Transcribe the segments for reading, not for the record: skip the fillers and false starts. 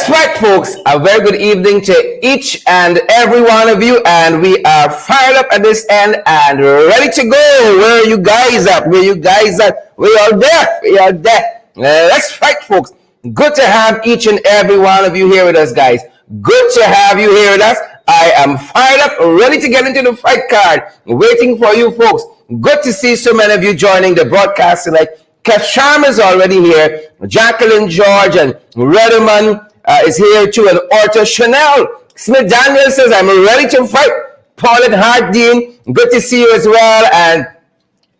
That's right, folks. A very good evening to each and every one of you, and we are fired up at this end and ready to go. Where are you guys at? Where you guys at? We are there. We are there. That's right, folks. Good to have each and every one of you here with us, guys. Good to have you here with us. I am fired up, ready to get into the fight card, waiting for you, folks. Good to see so many of you joining the broadcast tonight. Kasham is already here. Jacqueline George and Redderman is here too. And Orta Chanel. Smith Daniel says, I'm ready to fight. Paulette Hardeen, good to see you as well. And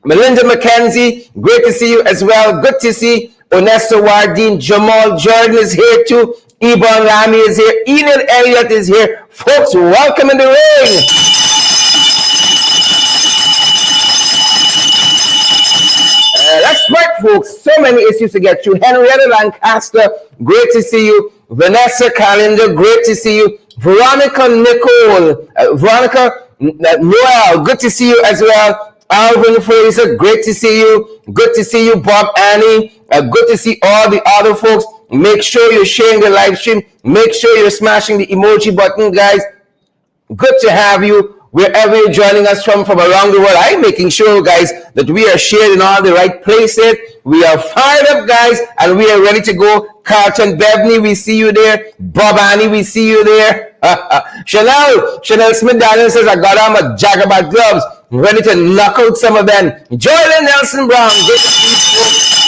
Melinda McKenzie, great to see you as well. Good to see Onesta Wardeen. Jamal Jordan is here too. Ebon Lamy is here. Enid Elliott is here. Folks, welcome in the ring. That's right, folks. So many issues to get through. Henrietta Lancaster, great to see you. Vanessa Calendar, great to see you. Veronica Nicole, Veronica Noel, good to see you as well. Alvin Fraser, great to see you. Good to see you, Bob Annie. Good to see all the other folks. Make sure you're sharing the live stream. Make sure you're smashing the emoji button, guys. Good to have you. Wherever you're joining us from around the world, I'm making sure, guys, that we are shared in all the right places. We are fired up, guys, and we are ready to go. Carlton Bevney, we see you there. Bob Annie, we see you there. Chanel Smith Daniel says, I got on my Jagabat gloves, ready to knock out some of them. Joylyn Nelson Brown, good to see you, folks.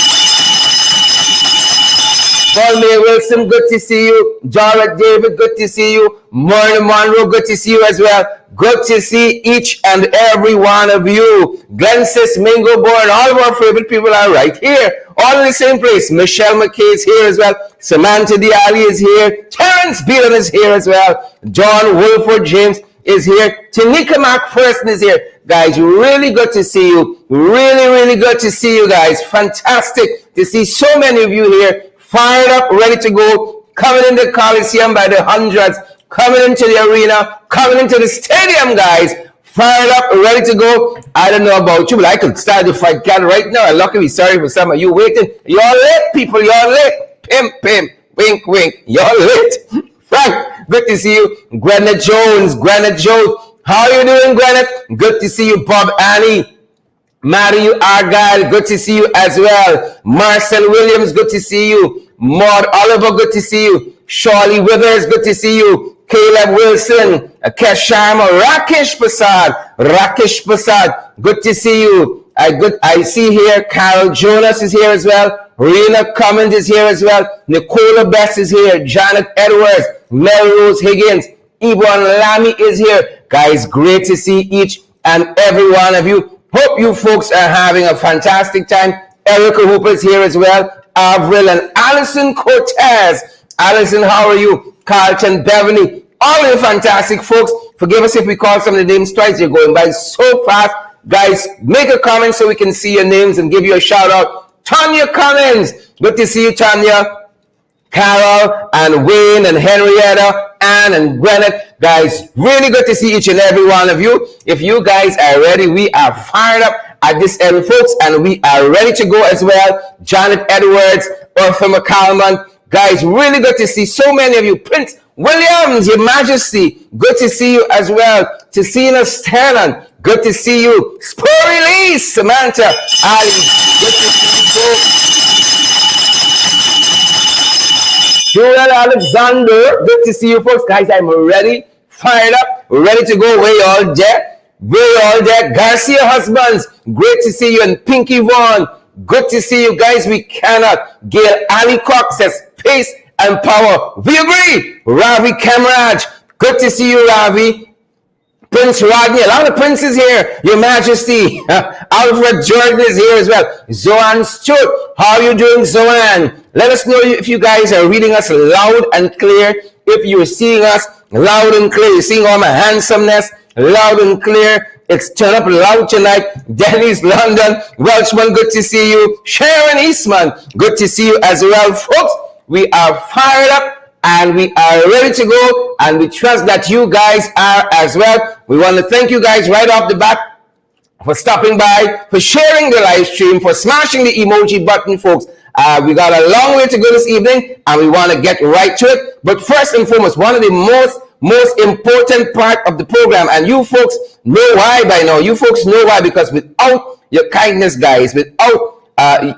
Paul May Wilson, good to see you. Jarrett David, good to see you. Myrna Monroe, good to see you as well. Good to see each and every one of you. Glensis, Mingo Bourne, all of our favorite people are right here. All in the same place. Michelle McKay is here as well. Samantha Diali is here. Terrence Beelan is here as well. John Wilford James is here. Tanika McPherson is here. Guys, really good to see you. Really, really good to see you guys. Fantastic to see so many of you here. Fired up, ready to go, coming in the Coliseum by the hundreds, coming into the arena, coming into the stadium, guys. Fired up, ready to go. I don't know about you, but I could start the fight card right now. I'm luckily sorry for some of you waiting. You're late, people, you're late. Pimp, pimp, wink, wink, you're late. Frank, good to see you. Granite Jones, how are you doing, Granite? Good to see you, Bob Annie. Mario Argyle, good to see you as well. Marcel Williams, good to see you. Maud Oliver, good to see you. Shirley Withers, good to see you. Caleb Wilson, Kesh Sharma, Rakesh Prasad, good to see you. I see here Carol Jonas is here as well. Rena Cummins is here as well. Nicola Best is here. Janet Edwards, Melrose Higgins, Yvonne Lamy is here. Guys, great to see each and every one of you. Hope you folks are having a fantastic time. Erica Hooper is here as well. Avril and Allison Cortez. Allison, how are you? Carlton Beverly. All of you fantastic folks. Forgive us if we call some of the names twice. You're going by so fast. Guys, make a comment so we can see your names and give you a shout out. Tanya Collins. Good to see you, Tanya. Carol and Wayne and Henrietta, Ann and Granite. Guys, really good to see each and every one of you. If you guys are ready, we are fired up at this end, folks, and we are ready to go as well. Janet Edwards, Arthur McCalman. Guys, really good to see so many of you. Prince Williams, Your Majesty, good to see you as well. Tessina Sterling, good to see you. Spory Lee, Samantha, Ali, good to see you folks. Joel Alexander, good to see you folks. Guys, I'm ready, fired up, ready to go. Way all there. Garcia Husbands, great to see you. And Pinky Vaughn, good to see you guys. We cannot. Gail Ali Cox says pace and power. We agree. Ravi Kamraj, good to see you, Ravi. Prince Rodney, a lot of princes here. Your Majesty. Alfred Jordan is here as well. Zoan Stewart, how are you doing, Zoan? Let us know if you guys are reading us loud and clear. If you're seeing us loud and clear, you're seeing all my handsomeness loud and clear. It's turn up loud tonight. Dennis London, Welshman, good to see you. Sharon Eastman, good to see you as well, folks. We are fired up and we are ready to go, and we trust that you guys are as well. We want to thank you guys right off the bat for stopping by, for sharing the live stream, for smashing the emoji button, folks. We got a long way to go this evening, and we want to get right to it. But first and foremost, one of the most important part of the program, and you folks know why by now. You folks know why, because without your kindness, guys, without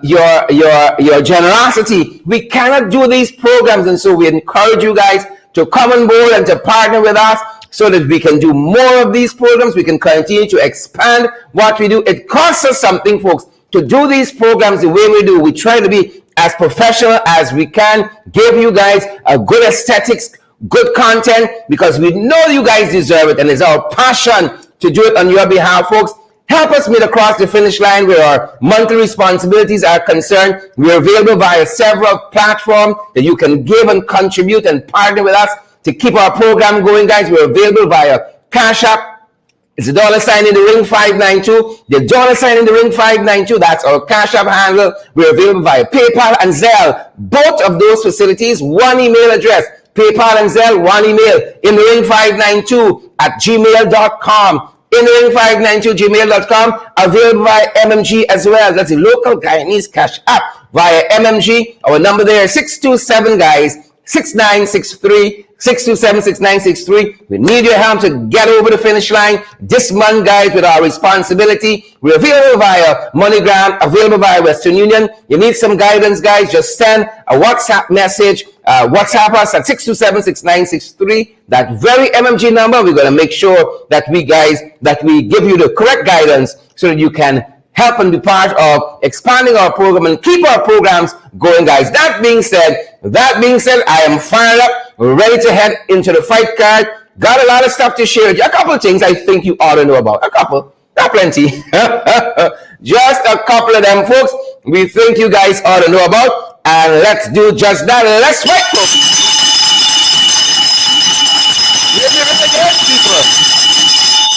your generosity, we cannot do these programs. And so we encourage you guys to come on board and to partner with us so that we can do more of these programs. We can continue to expand what we do. It costs us something, folks, to do these programs the way we do. We try to be as professional as we can, give you guys a good aesthetics, good content, because we know you guys deserve it, and it's our passion to do it on your behalf, folks. Help us meet across the finish line where our monthly responsibilities are concerned. We're available via several platforms that you can give and contribute and partner with us to keep our program going, guys. We're available via Cash App. It's the $ in the ring 592. The $ in the ring 592. That's our Cash App handle. We're available via PayPal and Zelle. Both of those facilities, one email address. PayPal and Zelle, one email. In the ring 592 at gmail.com. In the ring 592 gmail.com. Available via MMG as well. That's the local Guyanese Cash App via MMG. Our number there is 627, guys, 6963. 627-6963. We need your help to get over the finish line this month, guys, with our responsibility. We're available via MoneyGram, available via Western Union. You need some guidance, guys, just send a WhatsApp message. WhatsApp us at 627-6963. That very MMG number. We're going to make sure that we give you the correct guidance so that you can help and be part of expanding our program and keep our programs going, guys. That being said, I am fired up, ready to head into the fight card. Got a lot of stuff to share with you. A couple of things I think you ought to know about. A couple, not plenty. Just a couple of them, folks, we think you guys ought to know about. And let's do just that. Let's fight, folks.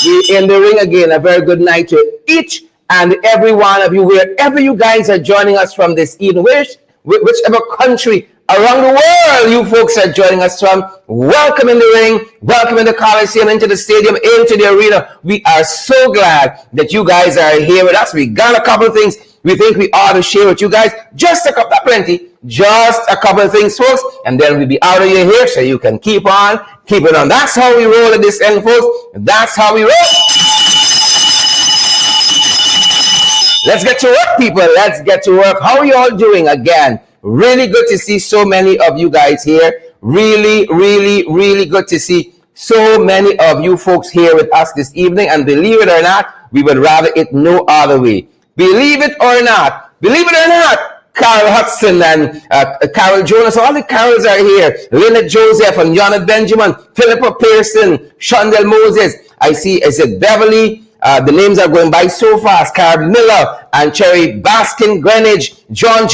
We're in the ring again. A very good night to each and every one of you, wherever you guys are joining us from this evening, whichever country around the world you folks are joining us from. Welcome in the ring, welcome in the Coliseum, into the stadium, into the arena. We are so glad that you guys are here with us. We got a couple of things we think we ought to share with you guys. Just a couple, not plenty, just a couple of things, folks, and then we'll be out of your hair so you can keep it on. That's how we roll at this end, folks. That's how we roll. Let's get to work, people. Let's get to work. How are you all doing? Again, really good to see so many of you guys here. Really, really, really good to see so many of you folks here with us this evening. And believe it or not, we would rather it no other way. Believe it or not, Carol Hudson and Carol Jonas, all the Carols are here. Lynette Joseph and Yonette Benjamin, Philippa Pearson, Shondell Moses. I see, is it Beverly? The names are going by so fast. Carl Miller and Cherry Baskin Greenwich. John,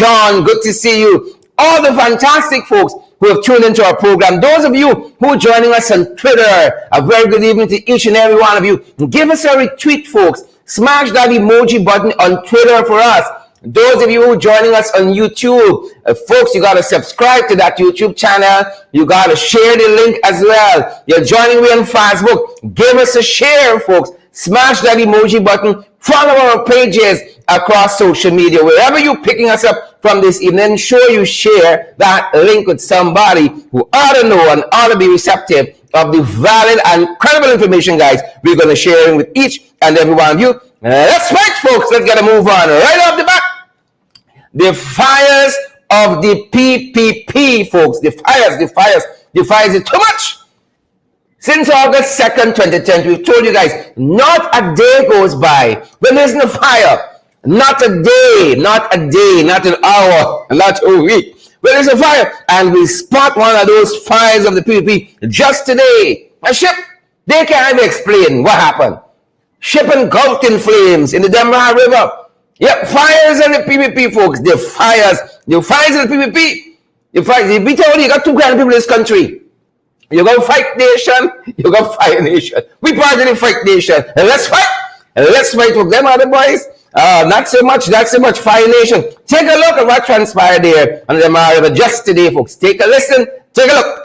good to see you. All the fantastic folks who have tuned into our program. Those of you who are joining us on Twitter, a very good evening to each and every one of you. Give us a retweet, folks. Smash that emoji button on Twitter for us. Those of you who are joining us on YouTube, folks, you got to subscribe to that YouTube channel. You got to share the link as well. You're joining me on Facebook. Give us a share, folks. Smash that emoji button. Follow our pages across social media. Wherever you're picking us up from this evening, ensure you share that link with somebody who ought to know and ought to be receptive of the valid and credible information, guys, we're going to share with each and every one of you. Let's fight, folks. Let's get a move on. Right off the bat, the fires of the PPP, folks. The fires is too much. Since August 2nd, 2010, we've told you guys, not a day goes by when there's no fire. Not a day, not an hour, not a week. When there's a fire, and we spot one of those fires of the PPP just today. A ship, they can't even explain what happened. Ship engulfed in flames in the Denver River. Yep, fires in the PPP, folks. The fires in the PPP. The fires. You got two kind of people in this country. You got fight nation, you got fire nation. We part of the fight nation. And let's fight. With them other boys. Not so much fire nation. Take a look at what transpired there on the River just today, folks. Take a listen. Take a look.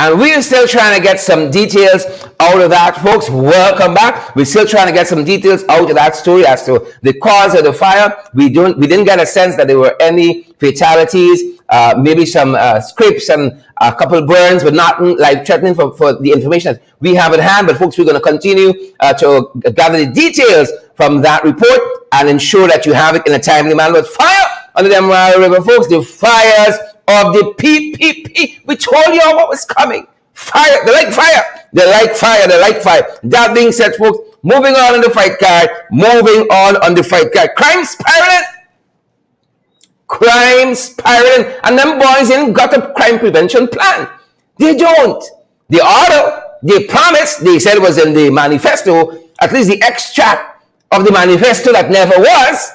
And we're still trying to get some details out of that, folks. Welcome back. We're still trying to get some details out of that story as to the cause of the fire. We didn't get a sense that there were any fatalities, maybe some scrapes and a couple burns, but not life-threatening for the information that we have at hand. But folks, we're going to continue to gather the details from that report and ensure that you have it in a timely manner. But fire on the Demerara River, folks, the fires of the PPP. We told you all what was coming. Fire, they like fire. They like fire, they like fire. That being said, folks, moving on the fight card, Crime spiraling. Crime spiraling. And them boys ain't got a crime prevention plan. They don't. The order, they promised, they said it was in the manifesto, at least the extract of the manifesto that never was.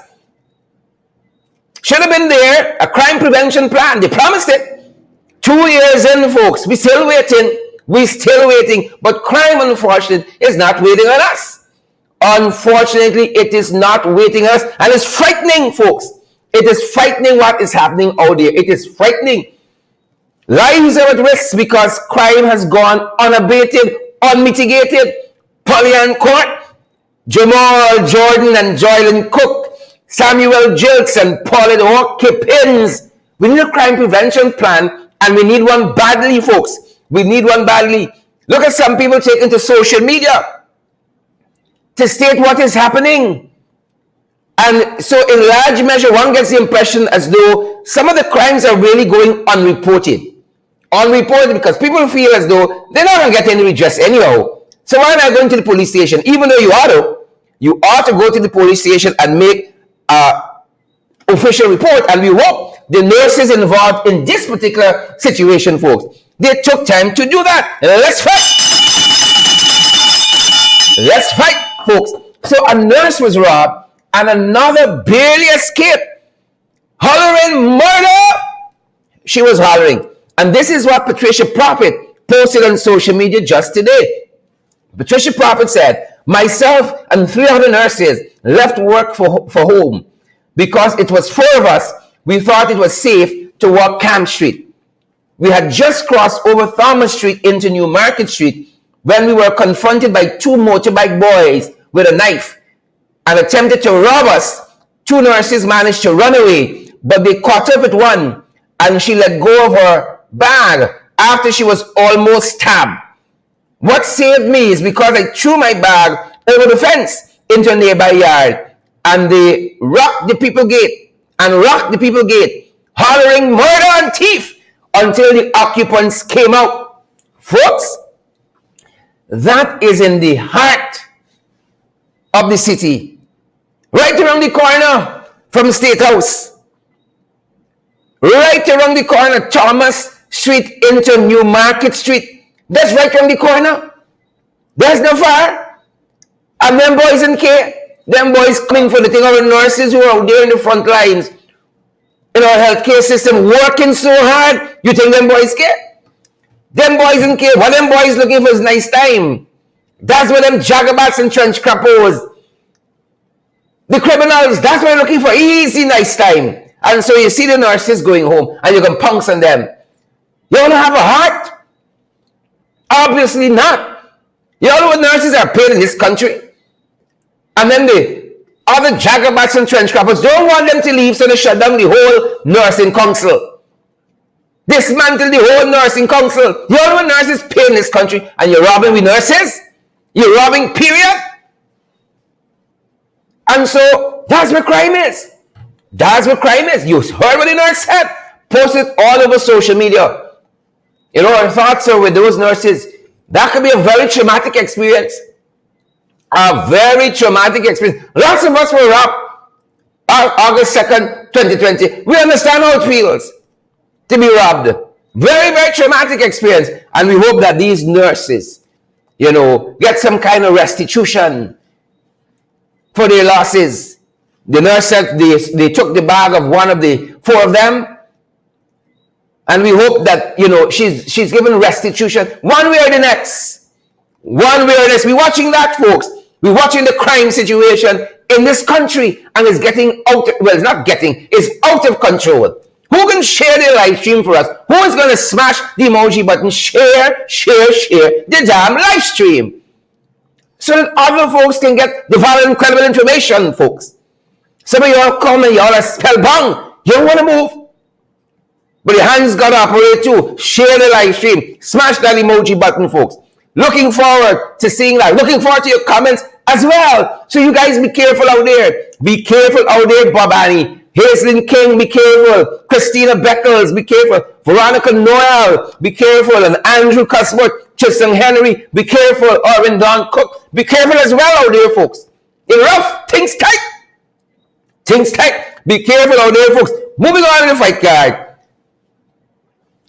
Should have been there, a crime prevention plan. They promised it. 2 years in, folks. We're still waiting. But crime, unfortunately, is not waiting on us. Unfortunately, it is not waiting on us. And it's frightening, folks. It is frightening what is happening out there. It is frightening. Lives are at risk because crime has gone unabated, unmitigated. Polly Court, Jamal Jordan and Joylyn Cook, Samuel Jilks and Paulette Hawk Kippins. We need a crime prevention plan, and we need one badly, folks. We need one badly. Look at some people taking to social media to state what is happening. And so in large measure, one gets the impression as though some of the crimes are really going unreported. Unreported because people feel as though they're not going to get any redress anyhow. So why not going to the police station? Even though you ought to go to the police station and make an official report. And we hope the nurses involved in this particular situation, folks, they took time to do that. Let's fight. Let's fight, folks. So a nurse was robbed and another barely escaped. Hollering murder! She was hollering. And this is what Patricia Prophet posted on social media just today. Patricia Prophet said, myself and 3 other nurses left work for home because it was 4 of us. We thought it was safe to walk Camp Street. We had just crossed over Thomas Street into New Market Street when we were confronted by 2 motorbike boys with a knife and attempted to rob us. 2 nurses managed to run away, but they caught up with one and she let go of her bag after she was almost stabbed. What saved me is because I threw my bag over the fence into a nearby yard and they rocked the people gate, hollering murder and thief until the occupants came out. Folks, that is in the heart of the city, right around the corner from State House, right around the corner, Thomas Street into New Market Street. That's right around the corner. There's no fire. And them boys in care. Them boys coming for the thing of the nurses who are out there in the front lines in our healthcare system working so hard. You think them boys care? Them boys in care. What them boys looking for is nice time. That's what them jagabats and trench crappos. The criminals, that's what they're looking for. Easy, nice time. And so you see the nurses going home and you can pounce on them. You don't have a heart? Obviously not. You all know what nurses are paid in this country? And then the other jagabats and trench crappers don't want them to leave, so they shut down the whole nursing council. Dismantle the whole nursing council. You all know what nurses pay in this country, and you're robbing with nurses? You're robbing, period? And so that's what crime is. That's what crime is. You heard what the nurse said. Post it all over social media. You know, our thoughts are with those nurses. That could be a very traumatic experience. A very traumatic experience. Lots of us were robbed on August 2nd, 2020. We understand how it feels to be robbed. Very, very traumatic experience. And we hope that these nurses, you know, get some kind of restitution for their losses. The nurse said they took the bag of one of the 4 of them. And we hope that, you know, she's given restitution one way or the next. One way or the next. We're watching that, folks. We're watching the crime situation in this country. And it's getting out, well, it's not getting, it's out of control. Who can share the live stream for us? Who is going to smash the emoji button? Share the damn live stream. So that other folks can get the valid, incredible information, folks. Some of y'all come and y'all are spellbound. You don't want to move. But your hands got to operate too. Share the live stream. Smash that emoji button, folks. Looking forward to seeing that. Looking forward to your comments as well. So you guys be careful out there. Be careful out there, Bob Annie. Hazelin King, be careful. Christina Beckles, be careful. Veronica Noel, be careful. And Andrew Cuthbert, Tristan Henry, be careful. Orrin Don Cook, be careful as well out there, folks. It's rough. Things tight. Things tight. Be careful out there, folks. Moving on to the fight card.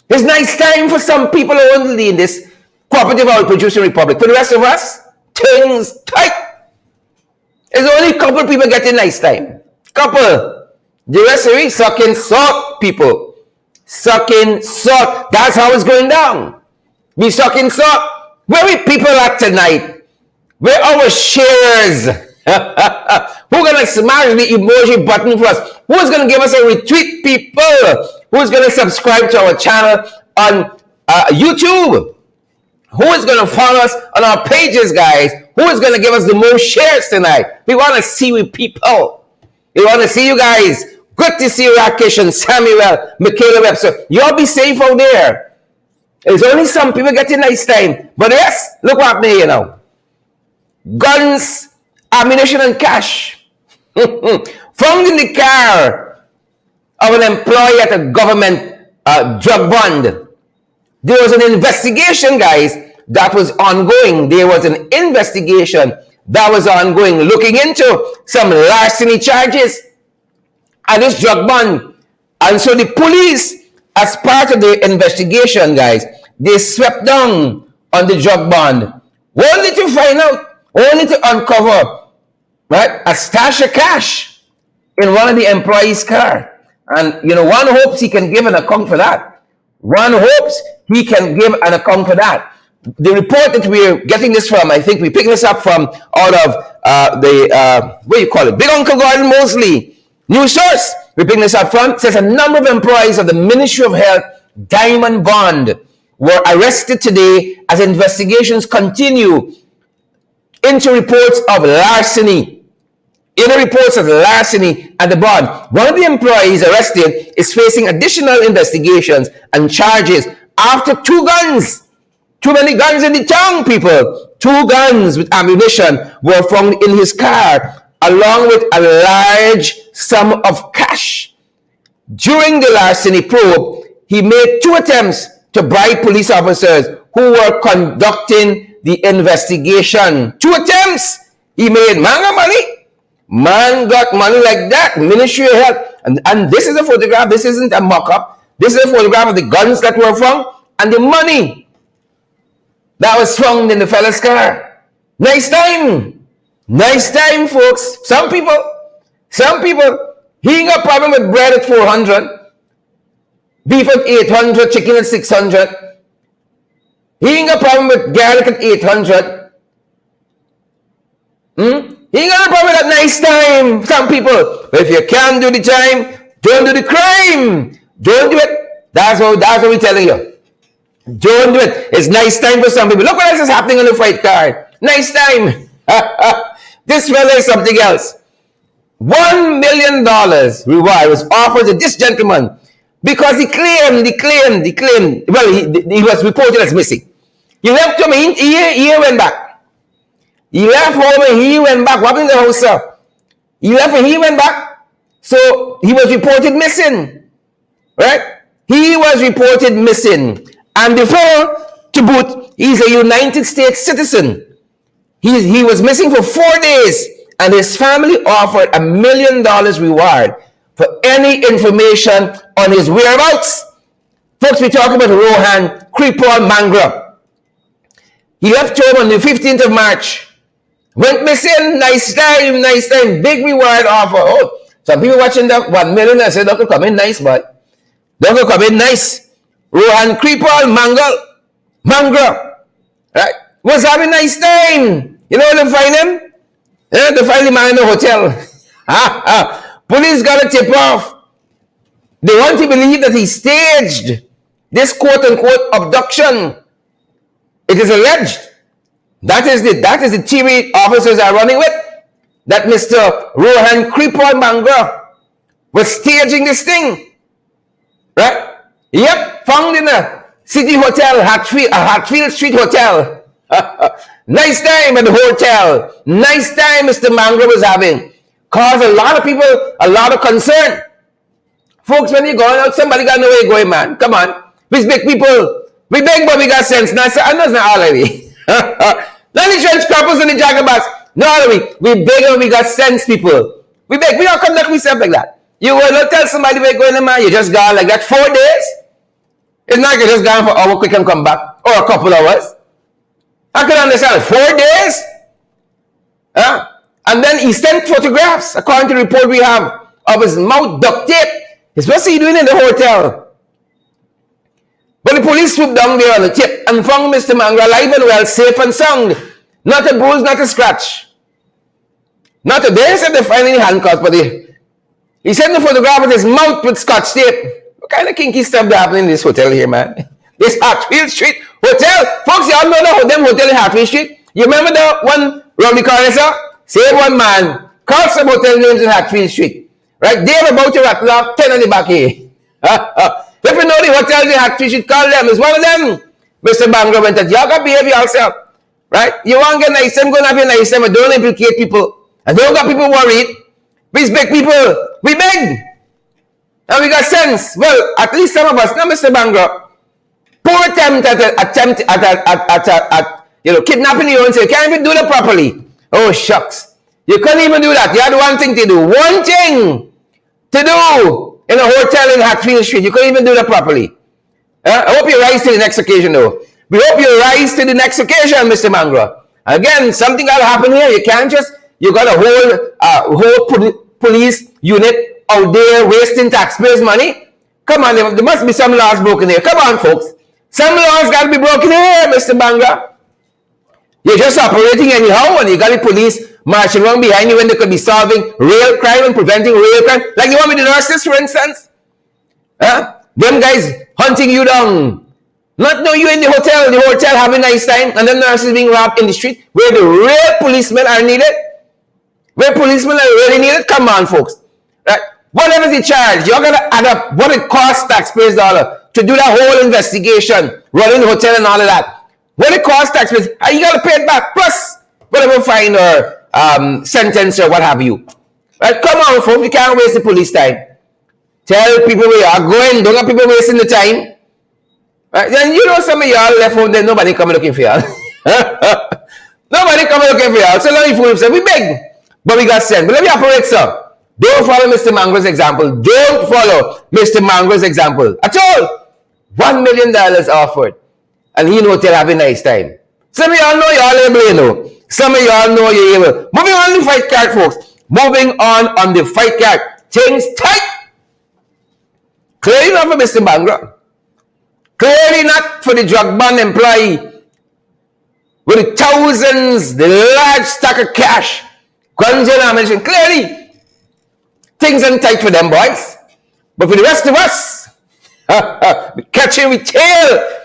It's nice time for some people only in this cooperative oil producing republic. For the rest of us, things tight. There's only a couple of people getting nice time. Couple. The rest of it, sucking salt, people. Sucking salt. That's how it's going down. Be sucking salt. Where we people at tonight? Where our shares? Who's going to smash the emoji button for us? Who's going to give us a retweet, people? Who's going to subscribe to our channel on YouTube? Who is going to follow us on our pages, guys? Who is going to give us the most shares tonight? We want to see you people. We want to see you guys. Good to see you, Rakesh and Samuel, Michaela Webster. You all be safe out there. There's only some people getting nice time. But yes, look what happened here now. Guns, ammunition, and cash. Found in the car of an employee at a government drug bond. There was an investigation, guys, that was ongoing. There was an investigation that was ongoing, looking into some larceny charges at this drug bond. And so the police, as part of the investigation, guys, they swept down on the drug bond, only to find out, only to uncover, right, a stash of cash in one of the employees' car. And, you know, one hopes he can give an account for that. One hopes he can give an account for that. The report that we're getting this from, I think we picked this up from out of what do you call it? Big Uncle Gordon Mosley. News source. We picked this up from. Says a number of employees of the Ministry of Health Diamond Bond were arrested today as investigations continue into reports of larceny. In the reports of larceny at the bond, one of the employees arrested is facing additional investigations and charges after two guns. Too many guns in the town, people. 2 guns with ammunition were found in his car, along with a large sum of cash. During the larceny probe, he made 2 attempts to bribe police officers who were conducting the investigation. 2 attempts he made. Man got money. Man got money like that. Ministry of Health. And this is a photograph. This isn't a mock-up. This is a photograph of the guns that were found and the money that was found in the fella's car. Nice time. Nice time, folks. Some people, he ain't got problem with bread at 400, beef at 800, chicken at 600. He ain't got problem with garlic at 800. He ain't got a problem with that nice time. Some people, but if you can't do the time, don't do the crime. Don't do it. That's what we're telling you. Don't do it. It's nice time for some people. Look what else is happening on the fight card. Nice time. This fella is something else. $1 million reward was offered to this gentleman because he claimed. Well, he was reported as missing. He left home. He went back. He left home and he went back. What happened in the house, sir? He left and he went back. So he was reported missing. Right? He was reported missing. And before, to boot, he's a United States citizen. He was missing for 4 days, and his family offered $1 million reward for any information on his whereabouts. Folks, we're talking about Rohan Kripal Mangra. He left home on the 15th of March. Went missing. Nice time. Big reward offer. Oh, some people watching that $1 million and say, "Don't come in nice, but don't come in nice." Rohan Kripal Mangra, right? Was having a nice time. You know where to find him? Yeah, to find the man in the hotel. Police got a tip off They want to believe that he staged this quote-unquote abduction. It is alleged. That is the theory officers are running with. That Mr. Rohan Creeper Mangra was staging this thing. Right? Yep, found in a city hotel, Hatfield Street Hotel. Nice time at the hotel. Nice time Mr. Mangra was having. Caused a lot of people a lot of concern. Folks, when you're going out, somebody got no way going, man. Come on. We big people. We big, but we got sense. Now, I know it's not all of we. Not the trench couples and the jagabats. No, all of we big and we got sense, people. We big. We don't conduct ourselves like that. You will not tell somebody we're going, man, you just gone like that 4 days. It's not like you just gone for an hour, quick and come back. Or a couple hours. I can understand. 4 days? And then he sent photographs, according to the report we have, of his mouth duct tape. It's supposed to be doing in the hotel. But the police swooped down there on the tip and found Mr. Mangra alive and well, safe and sound. Not a bruise, not a scratch. Not a day said they find any handcuffs, but he sent the photograph of his mouth with scotch tape. What kind of kinky stuff that happening in this hotel here, man? This Hatfield Street Hotel. Folks, y'all know them hotel in Hatfield Street? You remember the one round the corner, sir? Same one, man. Call some hotel names in Hatfield Street. Right? They have about to rattle off 10 on the back here. If you know the hotels in Hatfield Street, call them. It's one of them. Mr. Bangra went at y'all got to behave yourself. Right? You want to get nice, I'm going to have a nice time, but don't implicate people. And don't got people worried. We big people. We big. And we got sense. Well, at least some of us, now Mr. Bangra, poor attempt at kidnapping your own self. You can't even do that properly. Oh, shucks. You couldn't even do that. You had one thing to do. One thing to do in a hotel in Hatfield Street. You couldn't even do that properly. I hope you rise to the next occasion, though. We hope you rise to the next occasion, Mr. Mangra. Again, something got to happen here. You can't just, you got a whole police unit out there wasting taxpayers' money. Come on, there must be some laws broken here. Come on, folks. Some laws got to be broken here, Mr. Mangra. You're just operating anyhow, and you got the police marching around behind you when they could be solving real crime and preventing real crime. Like the one with the nurses, for instance. Them guys hunting you down. Not know you in the hotel having a nice time, and them nurses being robbed in the street, where the real policemen are needed. Where policemen are really needed. Come on, folks. Right? Whatever's the charge, you're going to add up what it costs taxpayers' dollar to do that whole investigation, running the hotel and all of that. What it costs taxpayers, and you got to pay it back, plus whatever fine or sentence or what have you. Right? Come on, folks, you can't waste the police time. Tell people where you are going, don't have people wasting the time. Right? Then you know some of y'all left home, then nobody coming looking for y'all. Nobody coming looking for y'all. So let me fool himself. We beg, but we got sent. But let me operate, sir. Don't follow Mr. Mangra's example. Don't follow Mr. Mangra's example at all. $1 million offered. And he know they'll have a nice time. Some of y'all know y'all able, you know. Some of y'all know you're able. Moving on the fight card, folks. Moving on the fight card. Things tight. Clearly not for Mr. Mangra. Clearly not for the drug ban employee. With the thousands, the large stack of cash. Guns and ammunition. Clearly, things ain't tight for them boys. But for the rest of us, we catching with tail.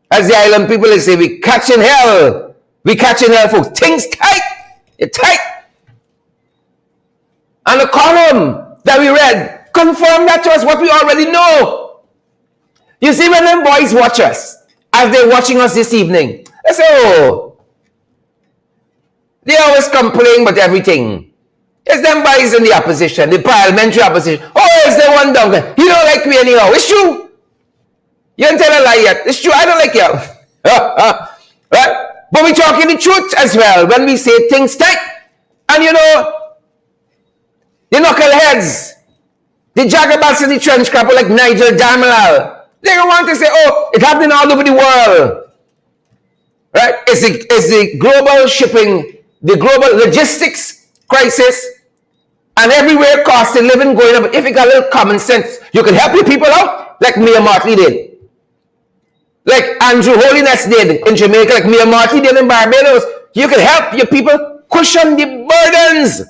As the island people say, we catching hell. We catching hell, folks. Things tight. You're tight. And the column that we read confirmed that to us what we already know. You see, when them boys watch us, as they're watching us this evening, they say, oh, they always complain about everything. It's them boys in the opposition, the parliamentary opposition. Oh, it's the one down there. You don't like me anyhow. It's true. You didn't tell a lie yet. It's true. I don't like you. Right? But we're talking the truth as well when we say things tight. And you know, the knuckleheads, the jagabats in the trench crapper like Nigel Damalal, they don't want to say, oh, it's happening all over the world. Right? It's the global shipping, the global logistics crisis, and everywhere cost of living going up. If you got a little common sense, you can help your people out like Mia Martley did. Like Andrew Holiness did in Jamaica, like Mia Martley did in Barbados. You can help your people cushion the burdens.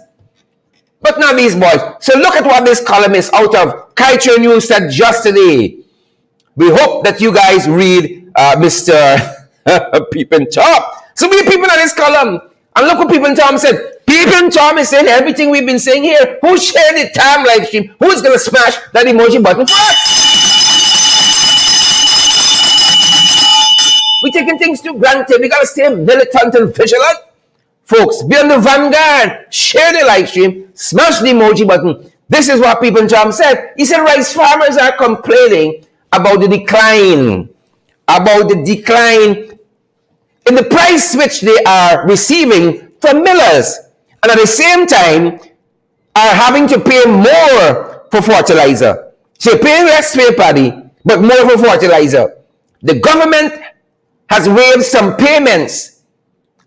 But not these boys. So look at what this column is out of Culture News said just today. We hope that you guys read Mr. Peepin' Tom. So many people on this column. And look what Peepin' Tom said. Peepin' Tom is saying everything we've been saying here. Who shared the time live stream? Who's going to smash that emoji button for us? We're taking things too granted. We got to stay militant and vigilant. Folks, be on the vanguard. Share the live stream. Smash the emoji button. This is what Peepin' Tom said. He said rice farmers are complaining about the decline. About the decline in the price which they are receiving from millers. And at the same time, are having to pay more for fertilizer. So you're paying less for your paddy, but more for fertilizer. The government has waived some payments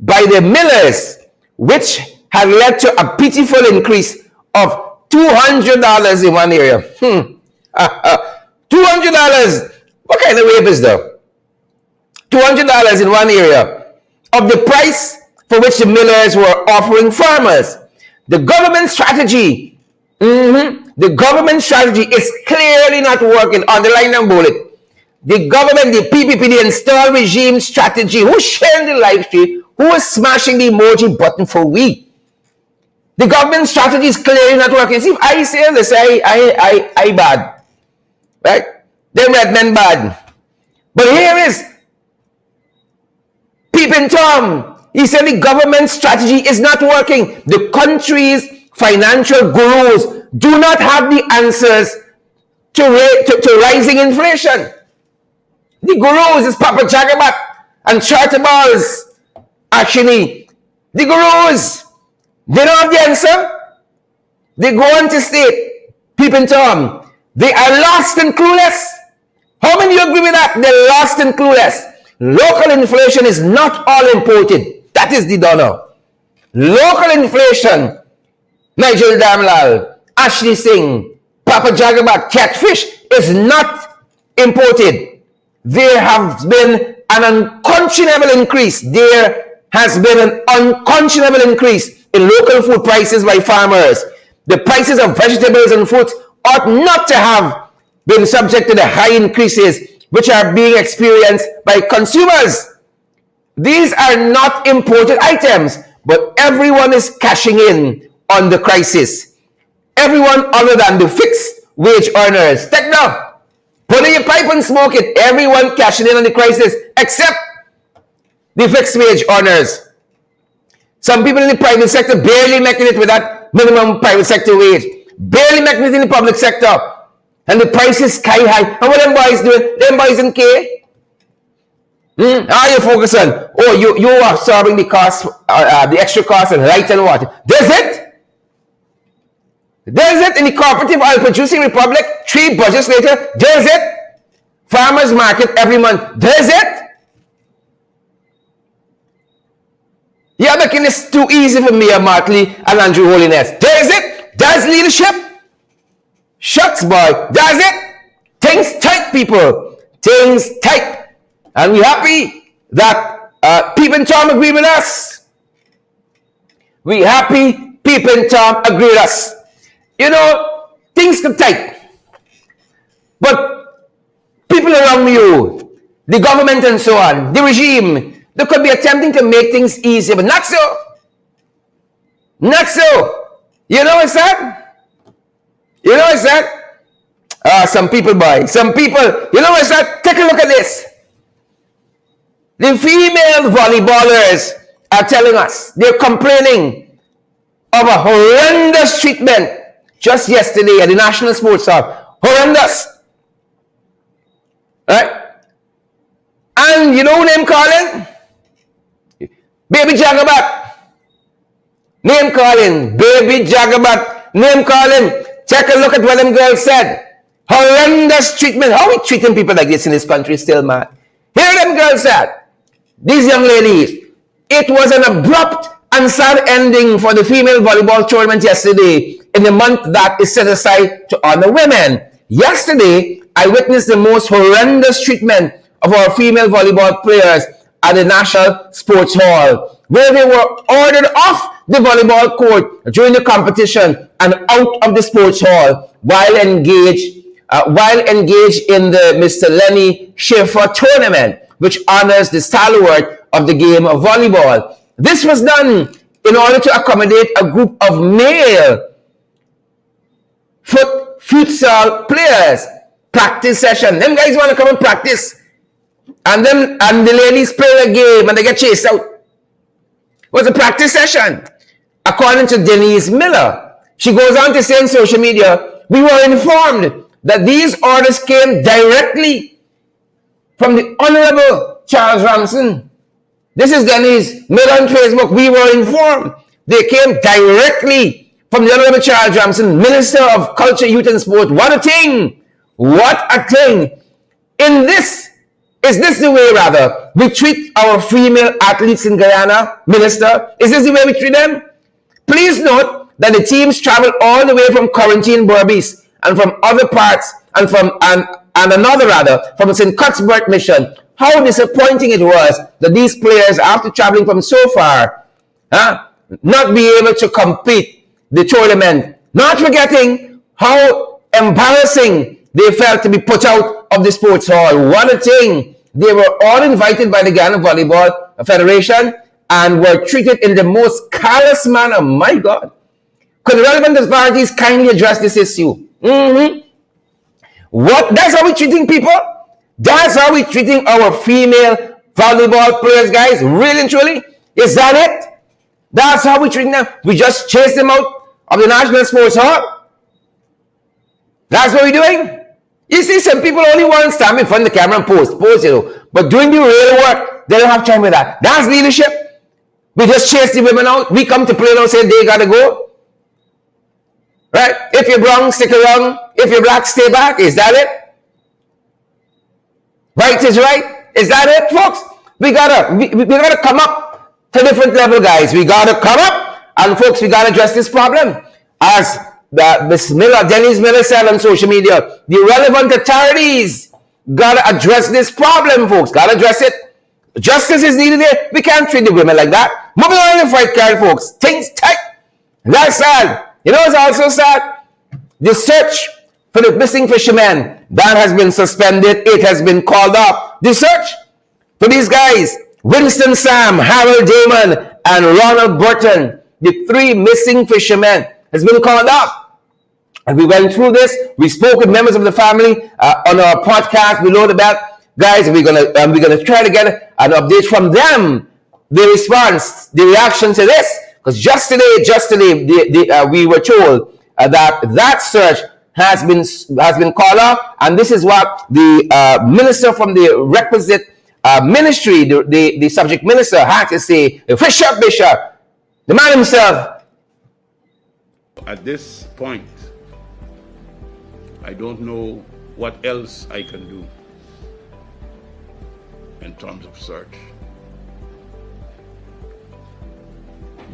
by the millers, which had led to a pitiful increase of $200 in one area. $200. What kind of wave is though? $200 in one area of the price for which the millers were offering farmers. The government strategy, the government strategy is clearly not working. Underline and bullet. The government, the PPP, the installed regime strategy. Who's sharing the live stream? Who is smashing the emoji button for we? The government strategy is clearly not working. See, if I say this, I bad. Right? Them red men bad. But here is Peepin' Tom. He said the government strategy is not working. The country's financial gurus do not have the answers to rising inflation. The gurus is Papa Jagabat and Chartables. Actually, the gurus, they don't have the answer. They go on to state, Peepin' Tom, they are lost and clueless. How many of you agree with that? They're lost and clueless. Local inflation is not all imported. That is the dollar. Local inflation, Nigel Damlal, Ashley Singh, Papa Jagabat, Catfish is not imported. There has been an unconscionable increase. There has been an unconscionable increase in local food prices by farmers. The prices of vegetables and fruits ought not to have been subject to the high increases which are being experienced by consumers. These are not imported items, but everyone is cashing in on the crisis. Everyone other than the fixed wage earners. Take now. Put in your pipe and smoke it. Everyone cashing in on the crisis except the fixed wage earners. Some people in the private sector barely making it with that minimum private sector wage. Barely making it in the public sector. And the price is sky high. And what them boys doing? Them boys in K? Are you focusing? Oh, you are absorbing the cost, the extra cost and light and water. Does it? Does it in the cooperative oil producing republic? 3 budgets later. Does it? Farmers market every month. Does it? You're making this too easy for me, Martley and Andrew Holiness. Does it? Does leadership? Shucks, boy. Does it? Things tight, people. Things tight. And we're happy that Peepin' Tom agree with us. We're happy Peepin' Tom agree with us. You know, things get tight. But people around you, the government and so on, the regime, they could be attempting to make things easier, but not so. Not so. You know what's that? You know what's that? Some people, boy. Some people. You know what's that? Take a look at this. The female volleyballers are telling us they're complaining of a horrendous treatment just yesterday at the National Sports Hall. Horrendous. Right? And you know who name calling? Baby Jagabat. Name calling. Baby Jagabat. Name calling. Take a look at what them girls said. Horrendous treatment. How we treating people like this in this country still, man? Here them girls said. These young ladies. It was an abrupt and sad ending for the female volleyball tournament yesterday in the month that is set aside to honor women. Yesterday, I witnessed the most horrendous treatment of our female volleyball players at the National Sports Hall. where they were ordered off the volleyball court during the competition and out of the sports hall while engaged in the Mr. Lenny Schaefer tournament, which honors the stalwart of the game of volleyball. This was done in order to accommodate a group of male futsal players. Practice session. Them guys want to come and practice. And the ladies play the game and they get chased out. It was a practice session. According to Denise Miller, she goes on to say on social media, we were informed that these orders came directly from the Honorable Charles Ramson. This is Denise Miller on Facebook. We were informed they came directly from the Honorable Charles Ramson, Minister of Culture, Youth and Sport. What a thing! What a thing! Is this the way, rather, we treat our female athletes in Guyana, Minister? Is this the way we treat them? Please note that the teams traveled all the way from Quarantine Berbice and from other parts and from St. Cuthbert Mission. How disappointing it was that these players, after traveling from so far, not be able to complete the tournament. Not forgetting how embarrassing they felt to be put out of the sports hall. What a thing. They were all invited by the Ghana Volleyball Federation and were treated in the most callous manner. My God. Could the relevant authorities kindly address this issue? What? That's how we're treating people? That's how we're treating our female volleyball players, guys? Really and truly? Is that it? That's how we're treating them? We just chase them out of the National Sports Hall? That's what we're doing? You see, some people only want to stand in front of the camera and pose, But doing the real work, they don't have time with that. That's leadership. We just chase the women out. We come to play and say they gotta go. Right? If you're brown, stick around. If you're black, stay back. Is that it? Right is right. Is that it, folks? We gotta come up to a different level, guys. We gotta come up, and folks, we gotta address this problem. As Miss Miller, Denise Miller said on social media, the relevant authorities gotta address this problem, folks. Gotta address it. Justice is needed there. We can't treat the women like that. Moving on in the fight card, folks. Things tight. That's sad. You know what's also sad? The search for the missing fishermen, that has been suspended. It has been called off. The search for these guys, Winston Sam, Harold Damon, and Ronald Burton, the three missing fishermen, has been called off. And we went through this. We spoke with members of the family on our podcast below the belt. Guys, we're gonna try to get an update from them, the response, the reaction to this. Because just today, we were told that search has been called off, and this is what the minister from the requisite ministry, the subject minister, had to say. Bishop, the man himself. At this point, I don't know what else I can do in terms of search.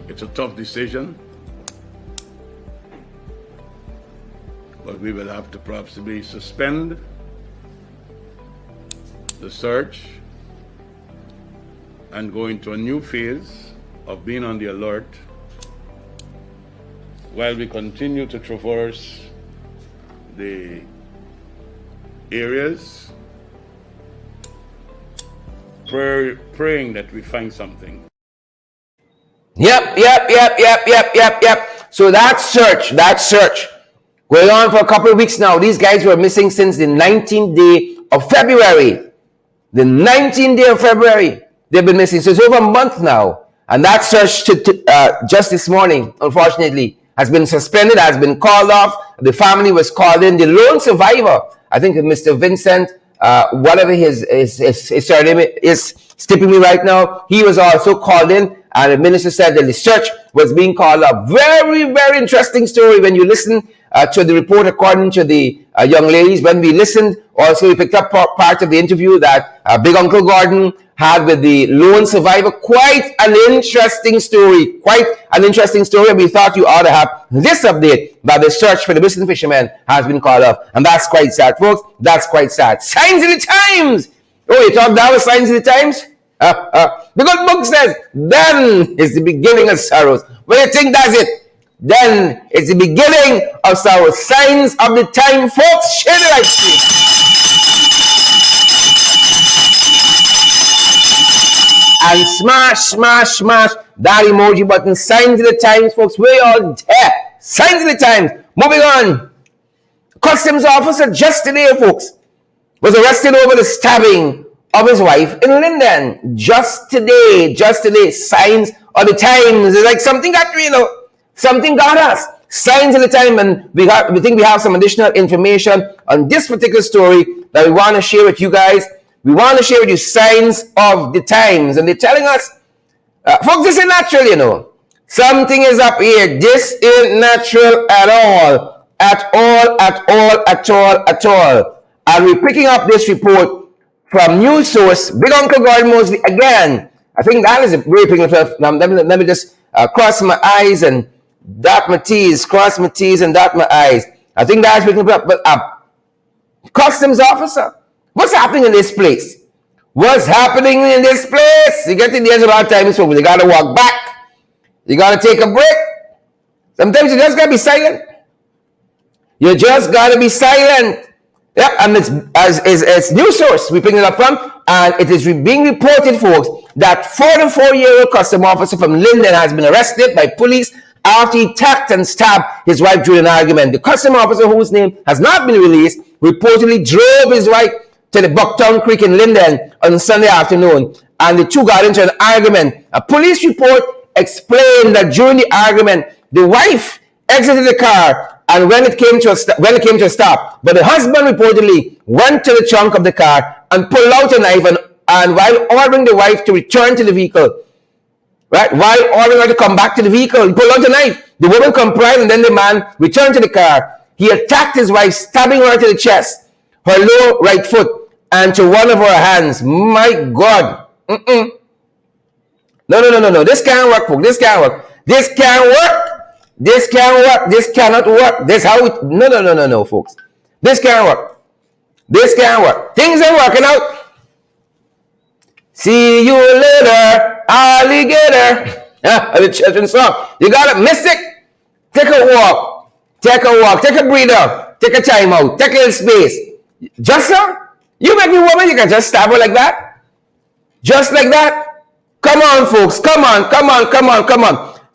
It's a tough decision, but we will have to possibly suspend the search and go into a new phase of being on the alert while we continue to traverse the areas, praying that we find something. Yep. So that search, going on for a couple of weeks now. These guys were missing since the 19th day of February. The 19th day of February, they've been missing. So it's over a month now. And that search just this morning, unfortunately, has been suspended, has been called off. The family was called in. The lone survivor, I think Mr. Vincent, whatever his surname is skipping me right now, he was also called in, and the minister said that the search was being called up. Very, very interesting story when you listen to the report according to the young ladies. When we listened, also we picked up part of the interview that Big Uncle Gordon had with the lone survivor. Quite an interesting story. And we thought you ought to have this update that the search for the missing fishermen has been called off. And that's quite sad, folks. That's quite sad. Signs of the times. Oh, you thought that was signs of the times? The good book says, then is the beginning of sorrows. When you think that's it, then it's the beginning of sorrows. Signs of the time, folks. Share the live stream. And smash, smash, smash that emoji button. Signs of the times, folks. We're all there. Signs of the times. Moving on. Customs officer just today, folks, was arrested over the stabbing of his wife in Linden. Just today. Signs of the times. It's like something got, something got us. Signs of the time. And we think we have some additional information on this particular story that we want to share with you guys. We want to share with you signs of the times. And they're telling us, folks, this is natural, Something is up here. This isn't natural at all. At all. And we're picking up this report from news source, Big Uncle Gordon Mosley. Again, I think that is a very picking up. Let me just cross my I's and dot my T's. Cross my T's and dot my I's. I think that's picking up. But customs officer, what's happening in this place? What's happening in this place? You get to the end of our time, so you got to walk back. You got to take a break. Sometimes you just got to be silent. You just got to be silent. Yeah, and it's news source we picking it up from, and it is being reported, folks, that 44-year-old custom officer from Linden has been arrested by police after he attacked and stabbed his wife during an argument. The custom officer, whose name has not been released, reportedly drove his wife to the Bucktown Creek in Linden on Sunday afternoon, and the two got into an argument. A police report explained that during the argument, the wife exited the car and when it came to a stop, but the husband reportedly went to the trunk of the car and pulled out a knife and while ordering the wife to return to the vehicle, right? While ordering her to come back to the vehicle, he pulled out a knife. The woman complied and then the man returned to the car. He attacked his wife, stabbing her to the chest, her lower right foot, and to one of her hands. My God. No. This can't work, folks. This can't work. This cannot work. This how it. No, folks. This can't work. Things are working out. See you later, alligator. The children's song. You got it, Mystic. Take a walk. Take a breather. Take a time out. Take a little space. Just so you make me woman, you can just stab her like that. Just like that. Come on, folks. Come on.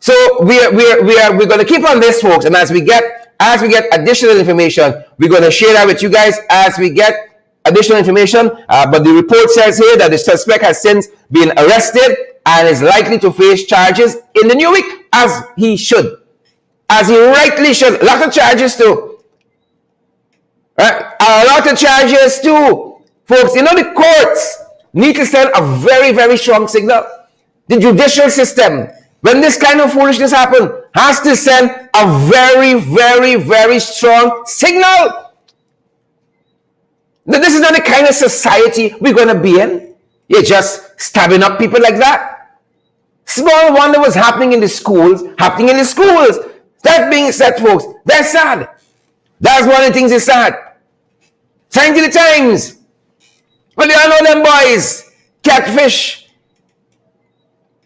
So we're going to keep on this, folks, and as we get additional information, we're going to share that with you guys as we get additional information. But the report says here that the suspect has since been arrested and is likely to face charges in the new week, as he rightly should. A lot of charges too. Right? A lot of charges too, folks. The courts need to send a very, very strong signal. The judicial system, when this kind of foolishness happens, has to send a very, very, very strong signal that this is not the kind of society we're going to be in. You're just stabbing up people like that. Small wonder what's happening in the schools. That being said, folks, that's sad. That's one of the things that's sad. Signs of the times. Well, you all know them boys. Catfish.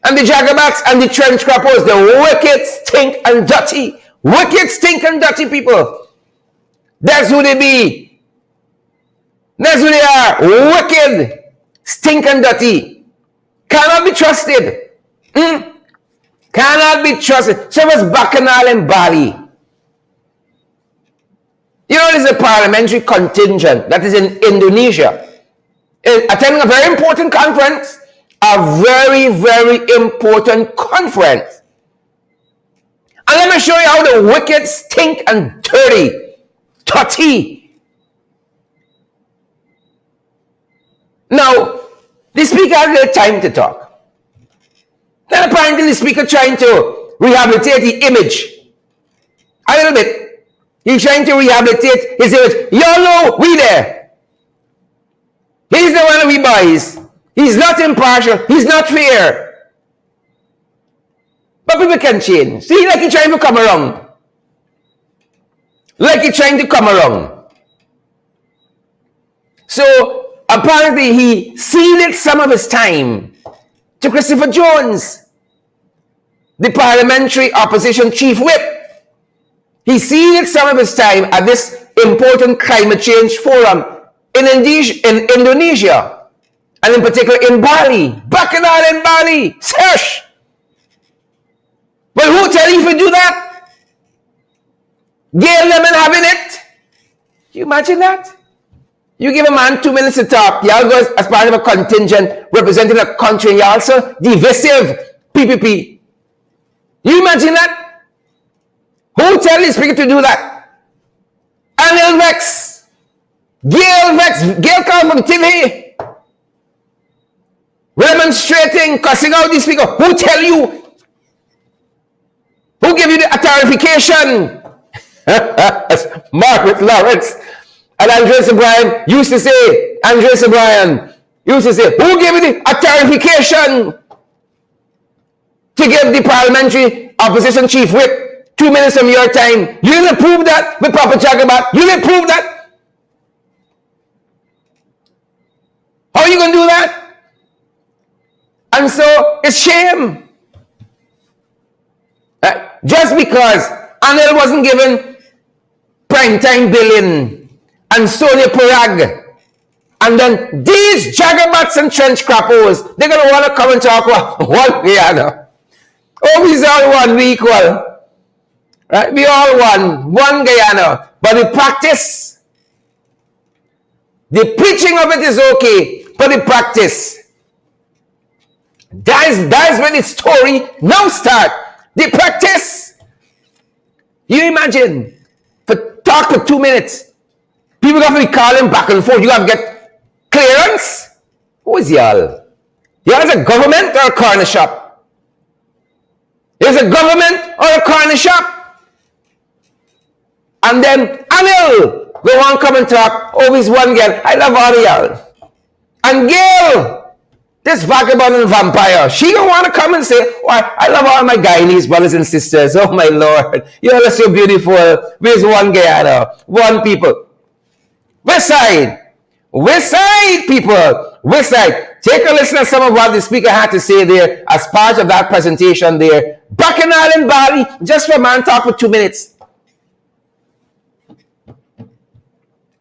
And the jaggerbacks and the trench crappers, the wicked, stink and dirty people. That's who they be. That's who they are. Wicked, stink and dirty. Cannot be trusted. Cannot be trusted. So was Bacchanal in Bali. There's a parliamentary contingent that is in Indonesia, attending a very important conference. A very, very important conference. And let me show you how the wicked, stink, and dirty. Now, the speaker had no time to talk. Then apparently the speaker trying to rehabilitate the image. A little bit. He's trying to rehabilitate his image. Y'all know we there. He's the one we buys. He's not impartial. He's not fair. But people can change. See, like he's trying to come around. So, apparently he ceded some of his time to Christopher Jones, the parliamentary opposition chief whip. He ceded some of his time at this important climate change forum in Indonesia, and in particular in Bali, Bacchanal in Bali, search. But who tell you to do that? Gail Lemon having it? You imagine that? You give a man 2 minutes to talk, y'all go as part of a contingent representing a country, and y'all also divisive PPP. You imagine that? Who tell the speaker to do that? Anil Vex. Gail called from TV. Remonstrating, cussing out the speaker. Who tell you? Who gave you the clarification? Margaret Lawrence and Andres O'Brien used to say, who gave you the clarification to give the parliamentary opposition chief whip 2 minutes from your time? You didn't approve that with proper Jagabat. You didn't approve that. How are you going to do that? And so it's shame. Just because Anil wasn't given primetime billing and Sonia Parag, and then these jagabats and trench crappos, they're going to want to come and talk about one way or another. Oh, we all one, we equal. Right? We all one Guyana. But the practice, the preaching of it is okay, but the practice, that's when the story now starts. The practice. You imagine, talk for 2 minutes, people have to be calling back and forth. You have to get clearance. Who is y'all? Y'all is a government or a corner shop? Is a government or a corner shop? And then Anil go on come and talk. Oh, he's one girl. I love all of y'all. And Gail, this vagabond and vampire, she don't want to come and say, oh, I love all my Guyanese brothers and sisters. Oh my Lord, you all are so beautiful. Where's one Guyana, one people? West side people, west side. Take a listen to some of what the speaker had to say there as part of that presentation there. Bacchanal in Bali, just for a man talk for 2 minutes.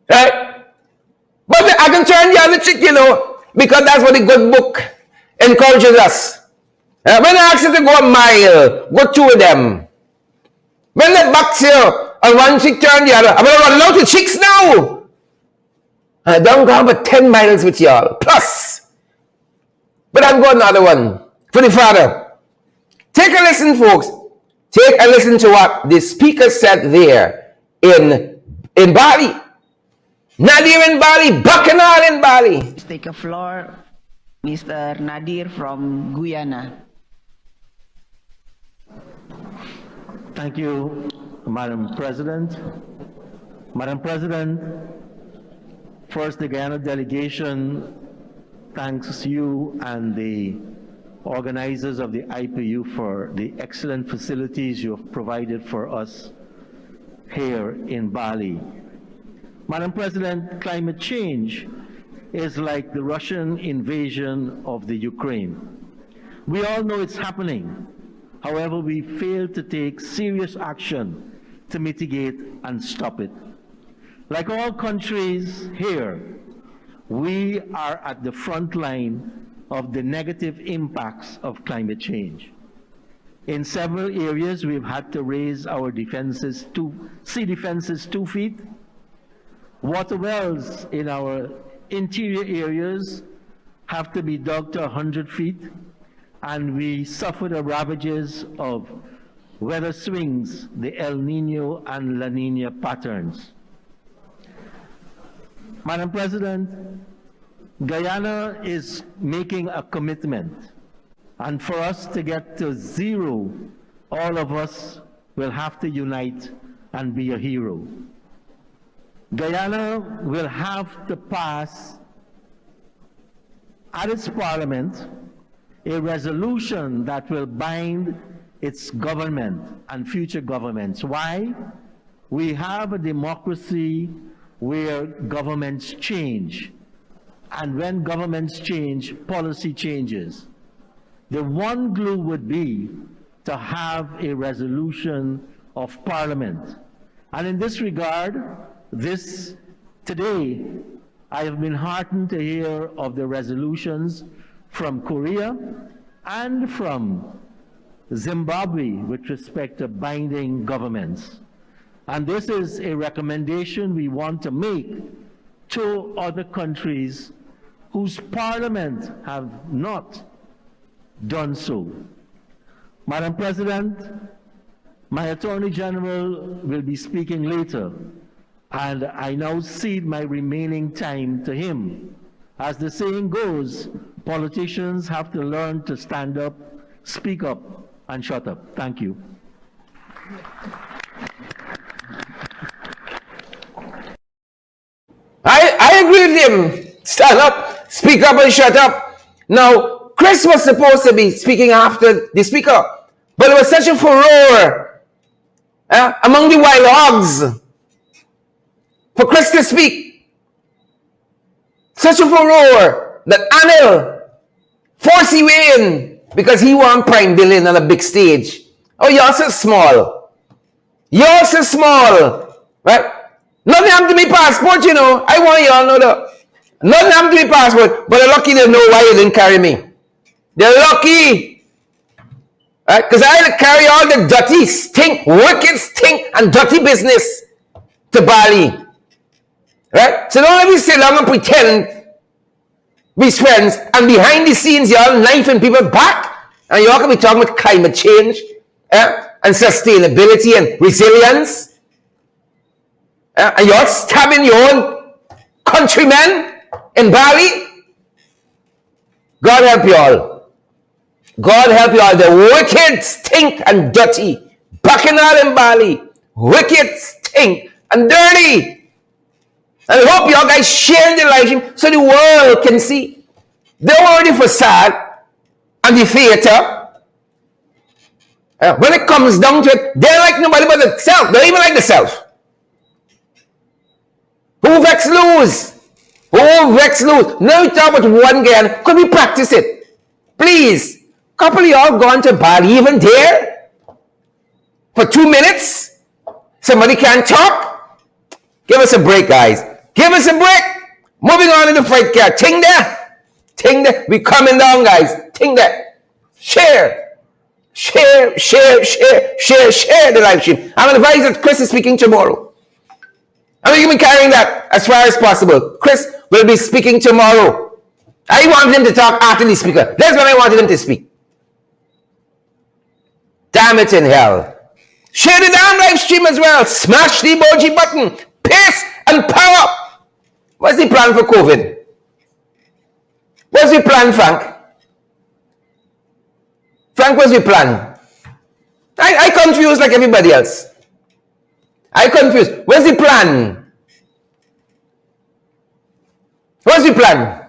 Right? But I can turn the other chick, because that's what the good book encourages us. When I ask you to go a mile, go 2 of them. When they box you, and one chick turn the other, I'm going to run out with chicks now. I don't go about 10 miles with y'all, plus. But I'm going another one for the father. Take a listen, folks. Take a listen to what the speaker said there in Bali. Nadir in Bali, Bacchanal in Bali. Take a floor, Mr. Nadir from Guyana. Thank you, Madam President. Madam President, first the Guyana delegation thanks you and the organizers of the IPU for the excellent facilities you have provided for us here in Bali. Madam President, climate change is like the Russian invasion of the Ukraine. We all know it's happening. However, we fail to take serious action to mitigate and stop it. Like all countries here, we are at the front line of the negative impacts of climate change. In several areas, we've had to raise our sea defenses 2 feet. Water wells in our interior areas have to be dug to 100 feet, and we suffer the ravages of weather swings, the El Nino and La Nina patterns. Madam President, Guyana is making a commitment, and for us to get to zero, all of us will have to unite and be a hero. Guyana will have to pass at its parliament a resolution that will bind its government and future governments. Why? We have a democracy where governments change. And when governments change, policy changes. the one glue would be to have a resolution of Parliament. And in this regard, today, I have been heartened to hear of the resolutions from Korea and from Zimbabwe with respect to binding governments. And this is a recommendation we want to make to other countries whose parliament have not done so. Madam President, my Attorney General will be speaking later, and I now cede my remaining time to him. As the saying goes, politicians have to learn to stand up, speak up, and shut up. Thank you. I agree with him. Stand up, speak up, and shut up. Now, Chris was supposed to be speaking after the speaker, but there was such a furore among the wild hogs for Chris to speak. Such a furore that Anil forced him in because he won prime billing on a big stage. Oh, you're so small. You're so small. Right? Nothing happened to me passport, you know. I want y'all know that. Nothing happened to me passport, but they're lucky to know why you didn't carry me. They're lucky. Right? Because I had to carry all the dirty, wicked, and dirty business to Bali. Right? So don't let me sit down and pretend we're friends, and behind the scenes, y'all knifing people back, and y'all can be talking about climate change and sustainability and resilience. And you're stabbing your own countrymen in Bali. God help you all. God help you all. The wicked, stink, and dirty. Bacchanal in Bali. Wicked, stink, and dirty. And I hope y'all guys share the live stream so the world can see. Don't worry the facade and the theater. When it comes down to it, they like nobody but themselves. They don't even like themselves. Who vex lose? Who vex lose? Now we talk about one guy. Could we practice it? Please. Couple of y'all gone to Bali, even there? For 2 minutes? Somebody can't talk? Give us a break, guys. Give us a break. Moving on in the fight car. Ting there. Ting there. We coming down, guys. Ting there. Share. Share the live stream. I'm advised that Chris is speaking tomorrow. I'm going to be carrying that as far as possible. Chris will be speaking tomorrow. I wanted him to talk after the speaker. That's when I wanted him to speak. Damn it in hell. Share the damn live stream as well. Smash the emoji button. Pace and power. What's the plan for COVID? What's the plan, Frank? Frank, what's the plan? I confused like everybody else. I confused. Where's the plan? What's the plan?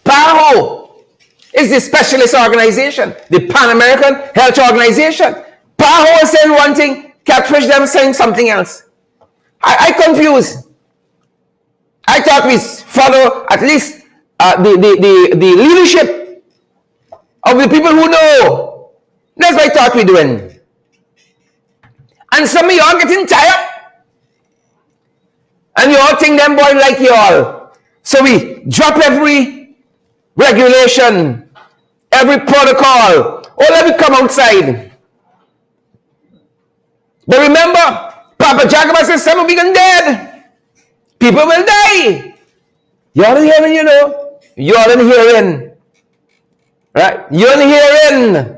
PAHO is the specialist organization, the Pan American Health Organization. PAHO is saying one thing, Catfish them saying something else. I confused. I thought we follow at least the leadership of the people who know. That's what I thought we're doing. And some of y'all getting tired. And y'all think them boy like y'all. So we drop every regulation, every protocol. Oh, let me come outside. But remember, Papa Jacobus says some will be dead. People will die. Y'all in hearing, you know. Y'all in hearing. Right? You're in hearing.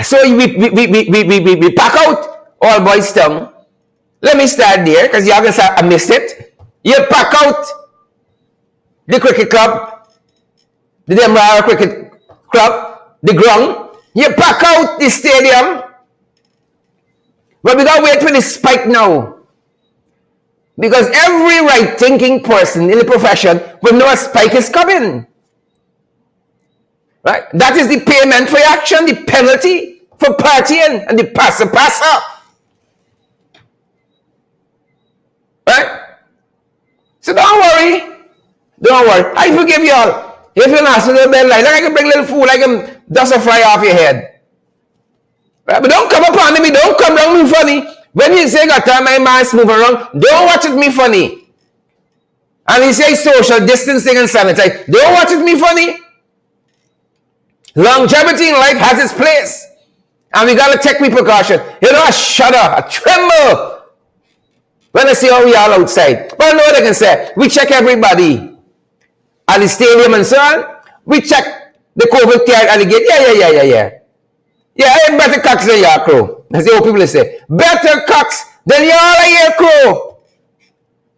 So we pack out all boys' tongue. Let me start there, because y'all can say I missed it. You pack out the cricket club, the Demrara cricket club, the ground. You pack out the stadium. But we gotta wait for the spike now. Because every right-thinking person in the profession will know a spike is coming. Right? That is the payment for action, the penalty for partying, and the passer. Right? So don't worry. Don't worry. I forgive y'all. If you're not so bad, like I can bring a little food, like him dust a fly off your head. Right? But don't come upon me, don't come around me funny. When you say got time my mask move around, don't watch it me funny. And he says social distancing and sanitize. Don't watch it me funny. Longevity in life has its place. And we gotta take precaution. You know, I shudder, I tremble when I see how we all outside. But I know what I can say. We check everybody at the stadium and so on. We check the COVID care at the gate. Yeah. Yeah, I ain't better cocks than your crow. That's the old people say. Better cocks than y'all are your crow.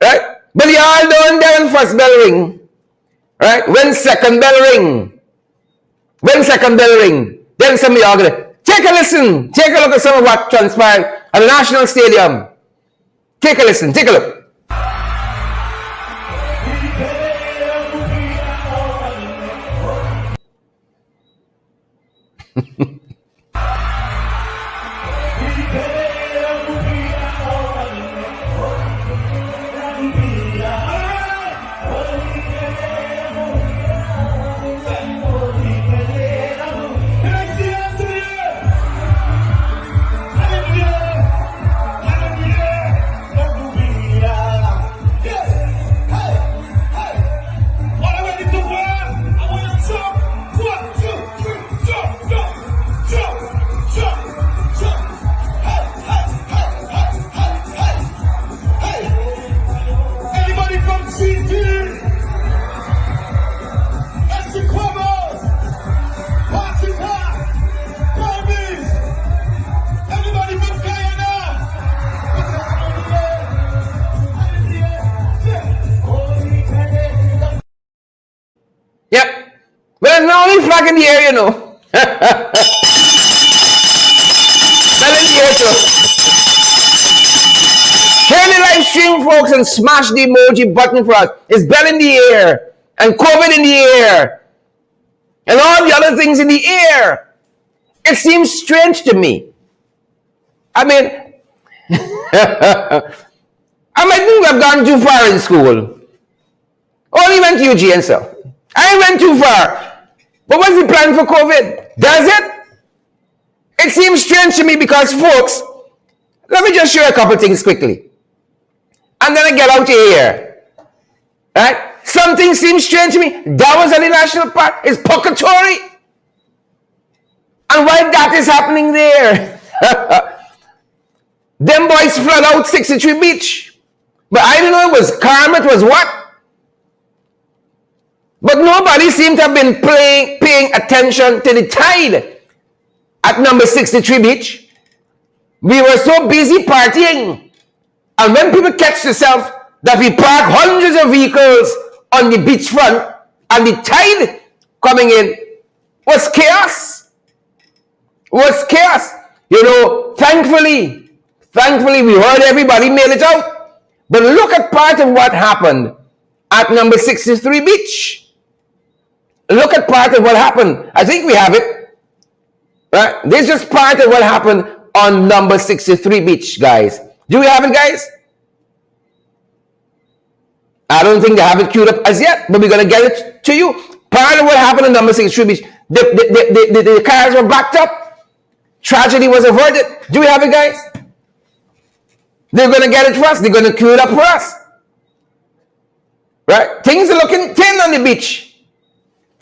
Right? But y'all don't there when first bell ring. Right? When second bell ring. Then some of y'all gonna take a listen. Take a look at some of what transpired at the National Stadium. Take a listen. Take a look. Yep. Well, now only flag in the air, you know. Bell in the air, too. Share the live stream, folks, and smash the emoji button for us. It's bell in the air, and COVID in the air, and all the other things in the air. It seems strange to me. I mean, I might think I've gone too far in school. Only went to UG and so. I went too far. But what's the plan for COVID? Does it? It seems strange to me because, folks, let me just show you a couple things quickly. And then I get out of here. Right? Something seems strange to me. That was at the national park. It's purgatory. And why that is happening there? Them boys flood out 63 Beach. But I don't know it was calm, it was what? But nobody seemed to have been paying attention to the tide at number 63 Beach. We were so busy partying. And when people catch themselves that we park hundreds of vehicles on the beachfront and the tide coming in was chaos. Was chaos. You know, thankfully we heard everybody made it out. But look at part of what happened at number 63 Beach. Look at part of what happened. I think we have it. Right? This is just part of what happened on number 63 Beach, guys. Do we have it, guys? I don't think they have it queued up as yet, but we're going to get it to you. Part of what happened on number 63 Beach. The cars were backed up. Tragedy was averted. Do we have it, guys? They're going to get it for us. They're going to queue it up for us. Right? Things are looking thin on the beach.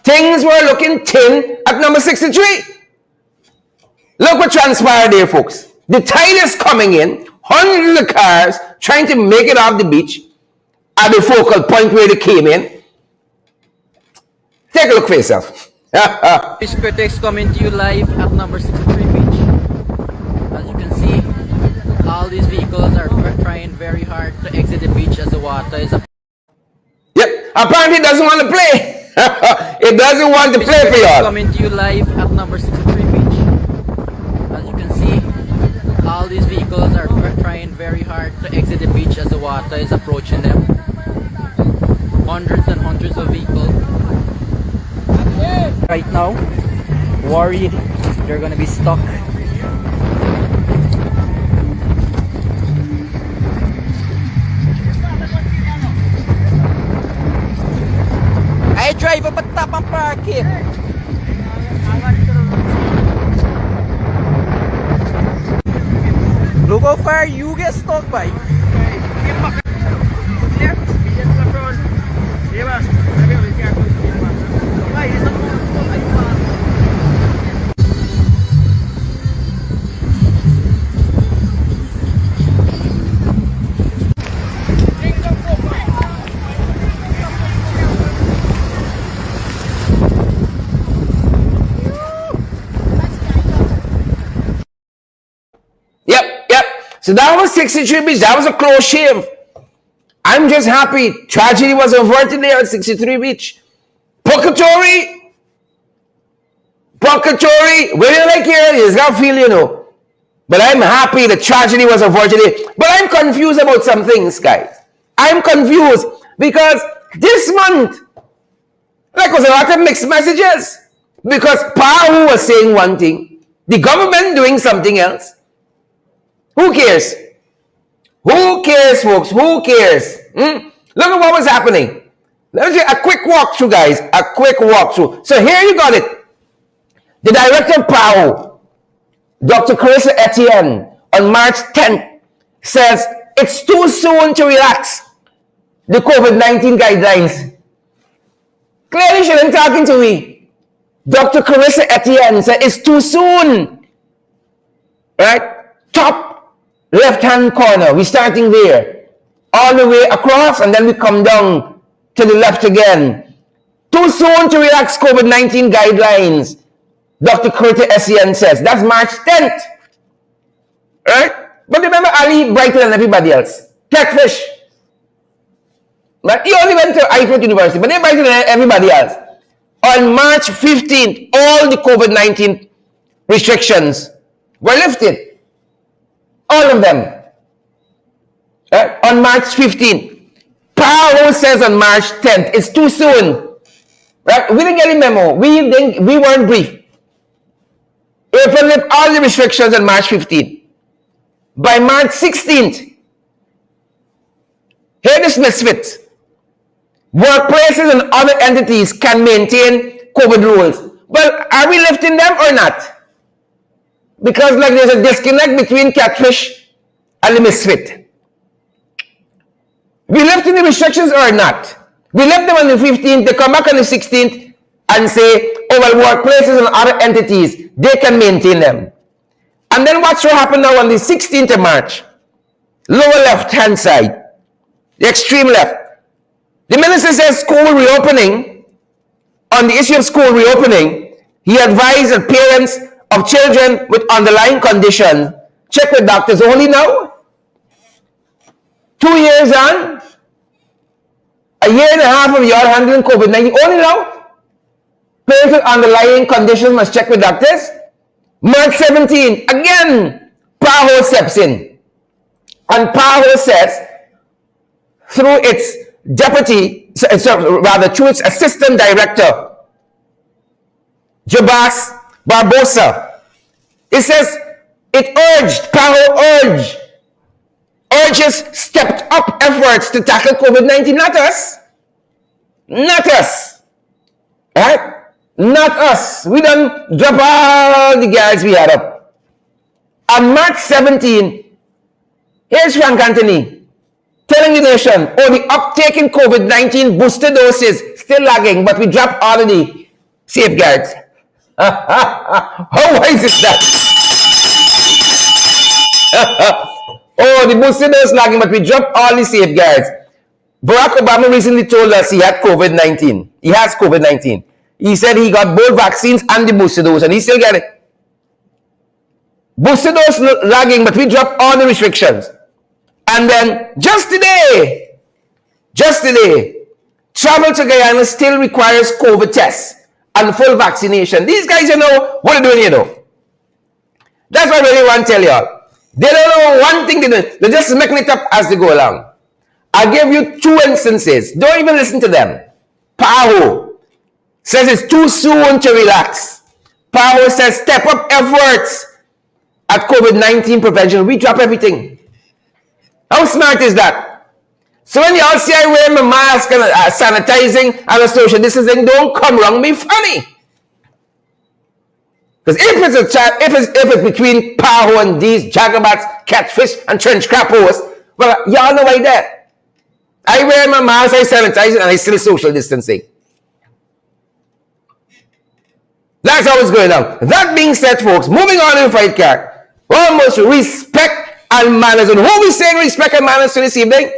Things were looking thin at number 63. Look what transpired there, folks. The tide is coming in. Hundreds of cars trying to make it off the beach at the focal point where they came in. Take a look for yourself. Fish Critics coming to you live at number 63 Beach. As you can see, all these vehicles are trying very hard to exit the beach as the water is up. Yep, apparently it doesn't want to play. It doesn't want to play for y'all. Coming to you live at number 63 Beach. As you can see, all these vehicles are trying very hard to exit the beach as the water is approaching them. Hundreds and hundreds of vehicles. Right now, worried they're gonna be stuck. I driver ba't tapang parking? Look how far you get stuck by. Yep. So that was 63 Beach. That was a close shave. I'm just happy. Tragedy was averted there at 63 Beach. Purgatory, where you like here, you got feel, you know. But I'm happy the tragedy was averted there. But I'm confused about some things, guys. I'm confused because this month, like, was a lot of mixed messages. Because Pahu was saying one thing, the government doing something else. Who cares? Who cares, folks? Who cares? Look at what was happening. Let me do a quick walkthrough, guys. A quick walkthrough. So here you got it. The director of PAO, Dr. Carissa Etienne, on March 10th, says it's too soon to relax the COVID-19 guidelines. Clearly, she isn't talking to me. Dr. Carissa Etienne said it's too soon. Right? Top left-hand corner. We're starting there. All the way across, and then we come down to the left again. Too soon to relax COVID-19 guidelines, Dr. Carissa Etienne says. That's March 10th. Right? But remember, Ali brighter than everybody else. Catfish. But he only went to Eiffel University, but they're brighter than everybody else. On March 15th, all the COVID-19 restrictions were lifted. All of them. Right? On March 15th. PAO says on March 10th, it's too soon. Right? We didn't get a memo. We weren't briefed. April lift all the restrictions on March 15th. By March 16th, here this misfit. Workplaces and other entities can maintain COVID rules. Well, are we lifting them or not? Because like there's a disconnect between catfish and the misfit. We lifting the restrictions or not? We left them on the 15th, they come back on the 16th and say, oh well, workplaces and other entities, they can maintain them. And then what should happen now on the 16th of March? Lower left-hand side, the extreme left. The minister says school reopening. On the issue of school reopening, he advised that parents of children with underlying conditions check with doctors only now. 2 years on, a year and a half of y'all handling COVID-19 only now. Parents with underlying conditions must check with doctors. March 17, again, PAHO steps in. And PAHO says, through its deputy, through its assistant director, Jabas Barbosa, it says, urges stepped up efforts to tackle COVID-19, not us. Not us. Right? Not us. We done drop all the guys we had up. On March 17, here's Frank Anthony telling the nation, oh, the uptake in COVID-19 booster doses still lagging, but we dropped all of the safeguards. How wise is that? Oh, the booster dose lagging, but we dropped all the safeguards. Barack Obama recently told us he had COVID-19. He has COVID-19. He said he got both vaccines and the booster dose, and he still got it. Booster dose lagging, but we dropped all the restrictions. And then, just today, travel to Guyana still requires COVID tests and full vaccination. These guys, you know, what they're doing, you know. That's what I really want to tell y'all. They don't know one thing they do. They're just making it up as they go along. I'll give you 2 instances. Don't even listen to them. PAHO says it's too soon to relax. PAHO says step up efforts at COVID-19 prevention. We drop everything. How smart is that? So when y'all see I wear my mask and sanitizing and a social distancing, don't come wrong me funny. Because if it's between Paho and these jagabats, catfish, and trench crappos, well, y'all know why that. I wear my mask, I sanitize it, and I still social distancing. That's how it's going on. That being said, folks, moving on in the fight card, almost respect and manners. And who we saying respect and manners to this evening?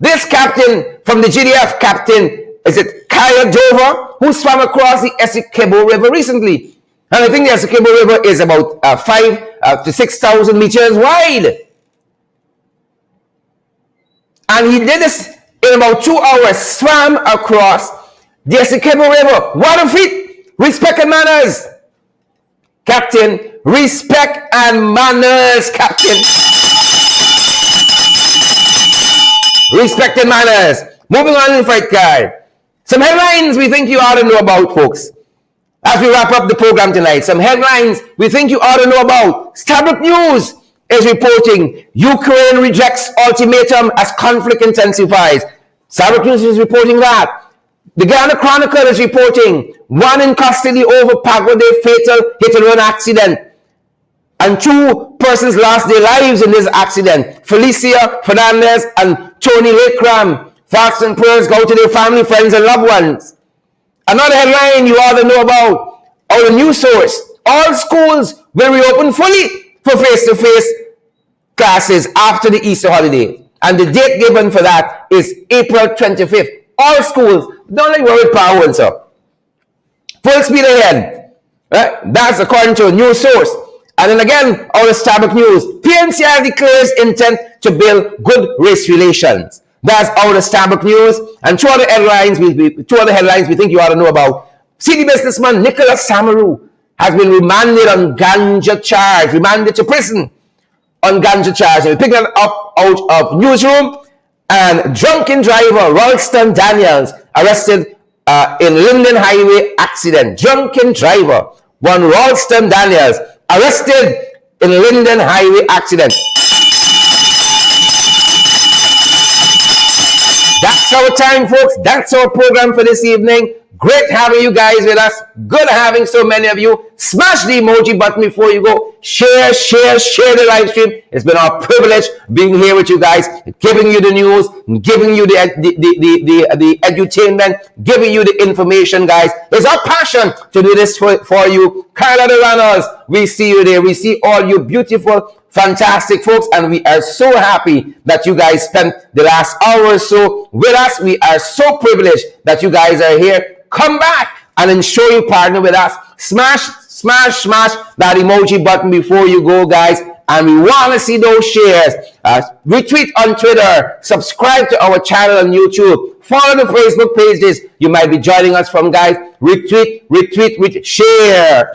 This captain from the GDF, Captain, is it Kaya Dover, who swam across the Essequibo River recently. And I think the Essequibo River is about 5,000 to 6,000 meters wide. And he did this in about 2 hours, swam across the Essequibo River. What a feat! Respect and manners, Captain. Respect and manners, Captain. Respect and manners. Moving on in the fight card. Some headlines we think you ought to know about, folks. As we wrap up the program tonight, some headlines we think you ought to know about. Starbuck News is reporting Ukraine rejects ultimatum as conflict intensifies. Starbuck News is reporting that. The Ghana Chronicle is reporting one in custody over Pago de fatal hit-and-run accident. And 2 persons lost their lives in this accident. Felicia Fernandez and Tony Lakram. Thoughts and prayers go to their family, friends, and loved ones. Another headline you ought to know about, our news source. All schools will reopen fully for face-to-face classes after the Easter holiday. And the date given for that is April 25th. All schools, don't let worry power and so. Full speed ahead. Right? That's according to a news source. And then again, our Starbuck News. PNCR declares intent to build good race relations. That's our Starbuck News. And 2 other headlines we think you ought to know about. City businessman Nicholas Samaru has been remanded on ganja charge, remanded to prison on ganja charge. And we picked that up out of newsroom. And drunken driver Ralston Daniels arrested in Linden Highway accident. Drunken driver, one Ralston Daniels, arrested in Linden Highway accident. That's our time, folks. That's our program for this evening. Great having you guys with us. Good having so many of you. Smash the emoji button before you go. Share the live stream. It's been our privilege being here with you guys, giving you the news, giving you the edutainment, giving you the information, guys. It's our passion to do this for you. Carla the Runners, we see you there. We see all you beautiful, fantastic folks, and we are so happy that you guys spent the last hour or so with us. We are so privileged that you guys are here. Come back and ensure you partner with us. Smash that emoji button before you go, guys. And we want to see those shares. Retweet on Twitter. Subscribe to our channel on YouTube. Follow the Facebook pages you might be joining us from, guys. Retweet, share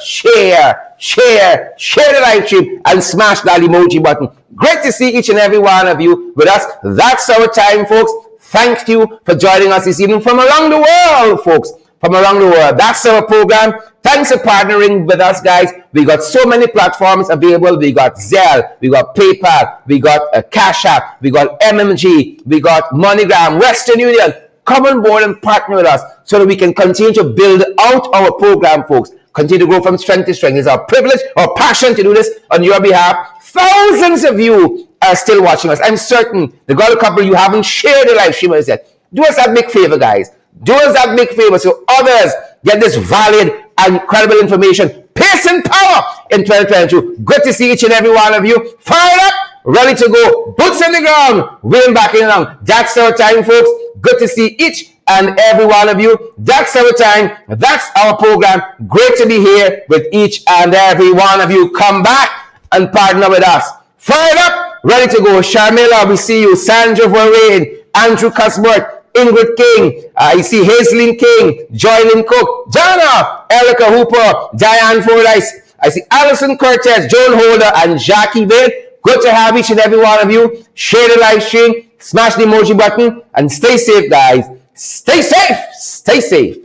the live stream and smash that emoji button. Great to see each and every one of you with us. That's our time, folks. Thank you for joining us this evening from around the world, folks. From around the world. That's our program. Thanks for partnering with us, guys. We got so many platforms available. We got Zelle, we got PayPal, we got Cash App, we got MMG, we got MoneyGram, Western Union. Come on board and partner with us so that we can continue to build out our program, folks. Continue to grow from strength to strength. It's our privilege, our passion to do this on your behalf. Thousands of you are still watching us. I'm certain the got a couple of you haven't shared the live stream as yet. Do us that big favor, guys. Do us that big favor so others get this valid and credible information. Pace and power in 2022. Good to see each and every one of you. Fired up, ready to go. Boots on the ground, wheeling back in along. That's our time, folks. Good to see each and every one of you. That's our time. That's our program. Great to be here with each and every one of you. Come back and partner with us. Fired up, ready to go. Sharmila, we see you. Sandra Verrain, Andrew Cuthbert, Ingrid King, I see Hazelyn King, Joylyn Cook, Jana, Erica Hooper, Diane Fordyce, I see Alison Cortez, Joan Holder, and Jackie Bale. Good to have each and every one of you. Share the live stream, smash the emoji button, and stay safe, guys. Stay safe. Stay safe.